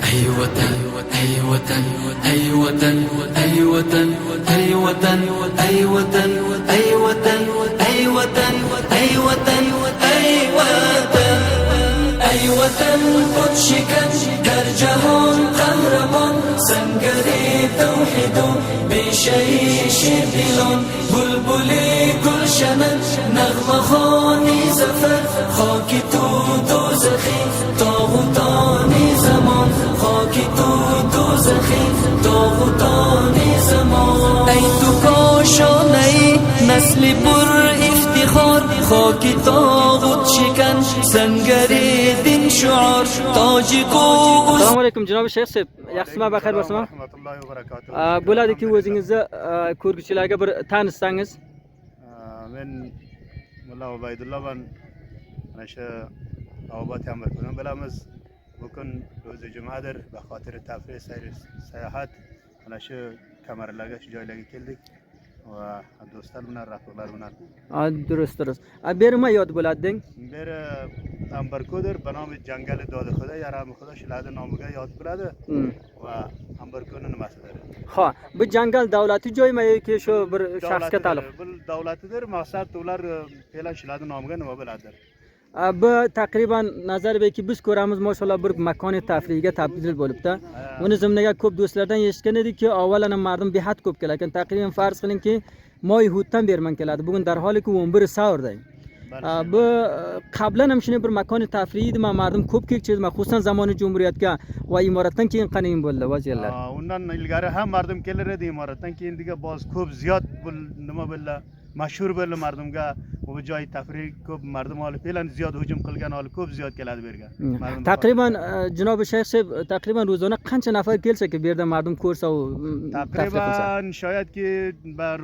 أي وطن أي وطن أي وطن أي وطن أي وطن أي وطن أي وطن أي وطن أي وطن أي وطن أي وطن خودشکن در جهان قهرمان سنگری توحید و بیشهی شیردلان بلبلی گلشنت نغمه خوانی زفر خاکی تو دوزخی طاغوتانی زمان خاکی تو دوزخی طاغوتانی زمان ای تو کاشانه نسل پر افتخار خاکی طاغوت شکن سنگری دین شعار تاجی کو. Assalomu alaykum janob Shayx Seb. Yaxshimi, baxir bo'lsizmi? Rahmatullohi va barakatuh. Bo'ladiki o'zingizni ko'rguchilarga bir tanishsangiz. Men Mulla Ubaydullaman. Mana shu Obod Amirkundan bilamiz. Bugun ro'za jumadir, va xotir tafriz sayohat mana shu kamarlarga, shu joylarga keldik va do'stlar bilan, rafqalar bilan. Durust. Berma yod bo'ladi deng. Beri Ambarkodir, banomi jangali dodi xudo, yarami xudo shularning nomiga yod bo'ladi va Ambarkoning nimasidir? Ha, bu jangal davlati joymi yoki shu bir shaxsga taalluq? Bu davlatidir, maqsad ular fe'lan shularning nomiga nima bo'ladi? Bu taqriban nazarbeki biz ko'ramiz, mashallah bir makoni tafriga tebdil bo'libdi. Uni zimniga ko'p do'stlardan eshitgan edikki, avvalana mardim behad ko'p kelar ekan. Taqriban farz qilingki, moy huddan berman keladi. Bugun darholiki 11 savrda. Bu qablan ham shunday bir makoni tafriy edi, mardim ko'p kekchidi, xususan zamoni jumhuriyatga va imoratdan keyin qanayin bo'ldi vaziyatlar. Undan ilgari ham mardim kelar edi, imoratdan keyin diga boz ko'p ziyod nima bo'ldi, mashhur bo'ldi mardimga. Bu joy tafriy ko'p mardim olib, fe'lan ziyod hujum qilgan olib ko'p ziyod keladi bu yerga. Taqriban janob Shayx Seb, taqriban ro'zona qancha nafar kelsa-ki bu yerda mardim ko'rsa u taqriban shoyatki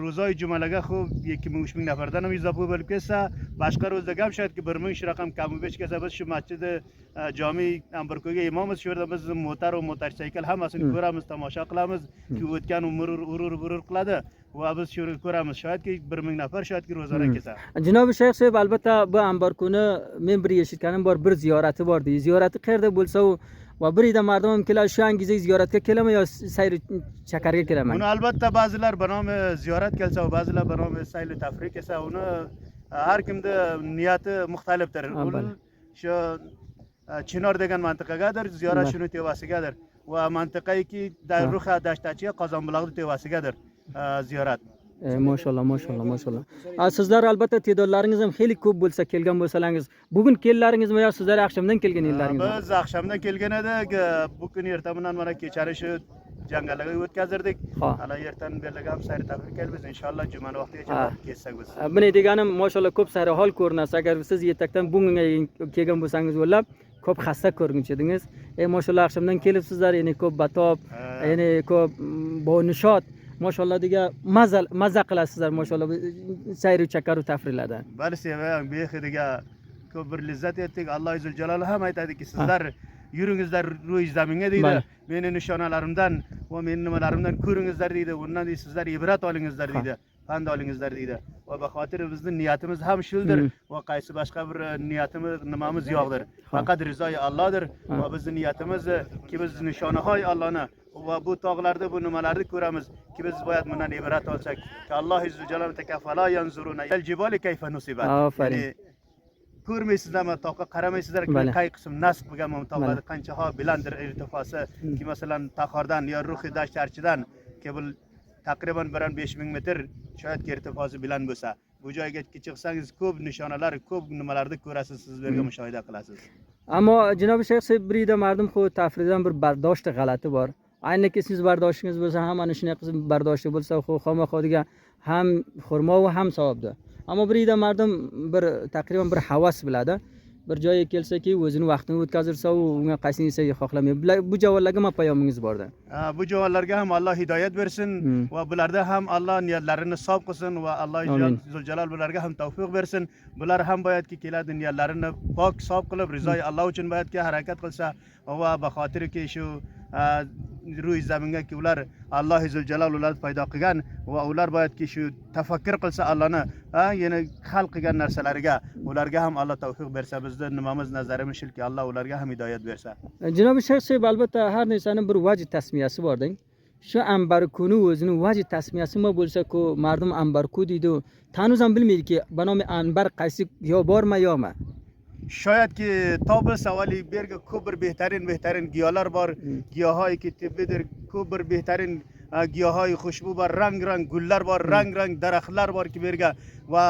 ro'zoy jumalarga xo'p 2000-3000 nafardan ham izofa bo'lib kelsa, boshqa ro'zaga ham shoyatki 1000 shu raqam kam-besh kelsa, biz shu masjidi jami Ambarko'ga imomimiz, shu yerda biz motor va mototsikel hammasini ko'ramiz, tomosha qilamiz, ki o'tgan umr urur qiladi va biz shu ko'ramiz. Shoyatki 1000 nafar shoyatki ro'zona kelsa. Janob Shayx Seb, albatta bu Ambarko'ni men bir eshitganim bor, bir ziyorati bor deydi. Ziyorati qayerda bo'lsa u va bir ida mardum ham keladi, shu angizda ziyoratga keladimi yo sayr chakarga keladimi? Uni albatta ba'zilar banomi ziyorat kelsa, ba'zilar banomi sayl tafriq kelsa, uni har kimda niyati muxtalifdir. Uni shu Chinor degan mantaqagadir, ziyorat shuni tevasigadir va mantaqayki Darruxa dashtachiga Qozonbuloqni tevasigadir ziyorat. Mashallah. Sizlar albatta te'dodlaringiz ham xeyli ko'p bo'lsa, kelgan bo'lsalaringiz, bugun kellaringizmi yo sizlar Aqshamdan kelgan yillaringizmi? Biz Aqshamdan kelgan edik. Bu kun ertaman mana kechari shu jangallarga o'tkazirdik. Hali ertan berlaga ham sayr tafriq kelamiz inshaalloh, jumani vaqtigacha ketsak biz. Buni deganim, mashallah ko'p sayr hol ko'rinasiz. Agar siz yetakdan bugunga kelgan bo'lsangiz o'ylab ko'p xasta ko'rguncha edingiz. Mashallah Aqshamdan kelibsizlar, ya'ni ko'p batob, ya'ni ko'p bonishot. Mashallah diga maza qilasizlar, mashallah sayru chakaru tafrilarda. Bali sevang, behidiga ko'p bir lazzat etdik. Alloh azza jaloli ham aytadiki, sizlar yuringizlar ro'y zaminga deydi. Meni nishonalarimdan va meni nimalarimdan ko'ringizlar deydi. Undan sizlar ibrat olingizlar deydi. Pand olingizlar deydi. Va baxotir bizning niyatimiz ham shuldir va qaysi boshqa bir niyatimiz nimamiz yo'qdir. Faqat rizoyi Allohdir va bizning niyatimiz ki biz nishonahoy Allohni va bu tog'larda bu nimalarni ko'ramiz ki biz boyat bundan ibrat olsak. Alloh azza jalol takaffala yanzuruna al jibali kayfa nusibat. Ko'rmaysizlarmi, toqqa qaramaysizlar, qay qism nasb bo'lgan tog'larda qancha ho bilandir irtifosi ki masalan Taxordan yo Ruhi dashtarchidan ki bu taqriban 5000 metr shoyatki irtifosi bilan bo'lsa, bu joyga chiqsangiz ko'p nishonalar, ko'p nimalarni ko'rasiz, siz bu yerga mushohada qilasiz. Ammo janob Shayx Seb, birida mardim xo tafridan bir bardoshti g'alati bor. Ayniki siz bardoshingiz bo'lsa ham ana shunday qilib bardoshli bo'lsa, xoma-xodiga ham xurmo va ham savobdir. Ammo birida mardim bir taqriban bir havas biladi. Bir joyga kelsaki, o'zini vaqtini o'tkazirsa, u unga qaysinisi xohlamaydi. Bu javonlarga nima payomingiz borda? Bu javonlarga ham Alloh hidoyat bersin va bularda ham Alloh niyatlarini sof qilsin va Alloh zuljalal bularga ham tavfiq bersin. Bular ham boyatki keladi, niyatlarini pok sof qilib, rizoyi Alloh uchun boyatki harakat qilsa va baxotirki shu روی زمینga ki ular Alloh Zülcelal ular paydo qilgan va ular boyadki shu tafakkur qilsa Allohni yana xalq qilgan narsalariga ularga ham Alloh tavfiq bersa, bizni nimamiz nazarimiz shulki Alloh ularga ham hidoyat bersa. janobi shayx so'yib albatta har narsani bir vajh tasmiyasi bording. Shu ambarkuni o'zini vajh tasmiyasi nima bo'lsa-ku, mardum ambarku deydi. Hanuz ham bilmaydiki, banomi anbar qaysi yo bormi yo'qmi. Şayet ki tabi savali berge kubur behtarin giyalar var, giyahay ki tibbidir, kubur behtarin giyahay khushbu var, rang güller var, rang daraxtlar var ki berge ve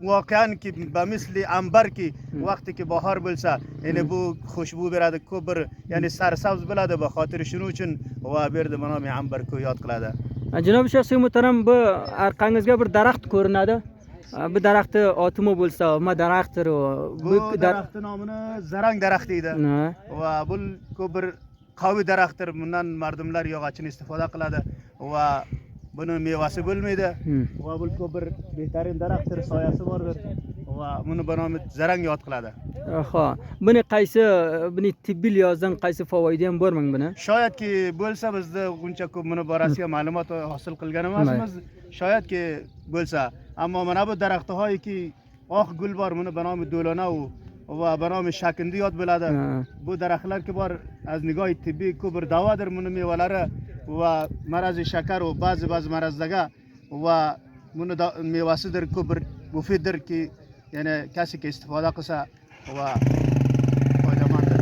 vakian ki bamisli ambar ki vakti ki bahar bo'lsa, yani bu khushbu beradi kubur, yani sarsavz bo'ladi va xotiri shuning uchun va berdi mana men ambar ku yod qiladi. Janobi shayx muhtaram, bu orqangizga bir daraxt ko'rinadi. Bu daraxtni otimi bo'lsa, nima daraxtdir u? Bu daraxtning nomini zarang daraxti edi. Va bu ko'p bir qaviy daraxtdir. Bundan mardumlar yog'ochini istifoda qiladi va buni mevasi bo'lmaydi. Va bu ko'p bir behtarin daraxtdir, soyasi bordir. Va buni banomi zarang yod qiladi. Aha. Buni qaysi, buni tibbiy liyozdan qaysi foyda ham bormi buni? Shoyatki bo'lsa bizda buncha ko'p buni borasiga ma'lumot hosil qilgan emasmiz. Shoyatki bo'lsa, ammo mana bu daraxtlarki oq gul bor, buni banomi do'lona va banomi shakindi yod bo'ladi. Bu daraxtlarki bor az nigohi tibbiy ko'p bir davodir, buni mevalari va marazi shakar va ba'zi marazlarga va buni mevasidir, ko'p bir mufiddir ki yani kasiki istifoda qilsa va foydamandir.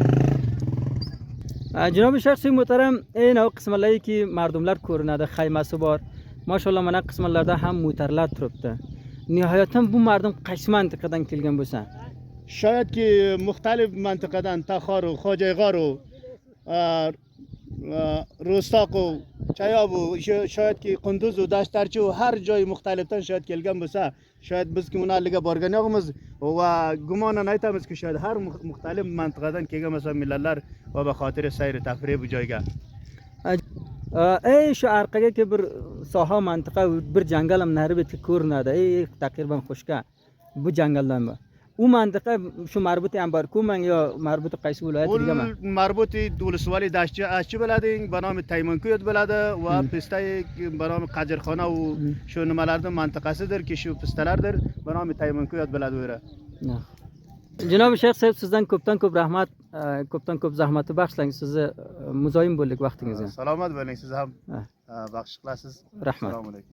Janobi shayx muhtaram, eng av qismlarki mardumlar ko'rinadi, xaymasi bor. Maşallah mana qismlarda ham mo'tarlar turibdi. Nihoyatan bu mardum qaysi mantiqadan kelgan bo'lsa? Shoyatki muxtalif mantiqadan Taxoru, Xo'jayg'oru, Ro'stoqu, Chayobu, shoyatki Qunduzu, Dashtarchu har joy muxtalifdan shoyat kelgan bo'lsa, shoyat biz kommunalliga borgan yo'qmiz va gumonan aytamizki shoyat har muxtalif mantiqadan kelgan bo'lsa millatlar va be xotiri sayr tafrih bu joyga. Shu orqaga ki bir soha mantiqa, bir jangal ham nari betga ko'rinadi. Taqriban xo'shka bu jangaldanmi? U mantiqa shu marbuti ambarkuman yo marbuti qaysi viloyatligami? U marbuti Do'lisvali Dashchi bo'lading, banomi Taymanko'yot bo'ladi va pistay banomi Qajirxona u shu nimalarning mantiqasidir ki shu pistalardir, banomi Taymanko'yot bo'ladi u yeri. Janobi shayx sizdan ko'pdan ko'p rahmat, ko'pdan ko'p zahmati bag'ishlang, sizni muzoyim bo'ldik vaqtingizga. Salomat bo'ling, siz ham baxsh qilasiz. Rahmat. Assalomu alaykum.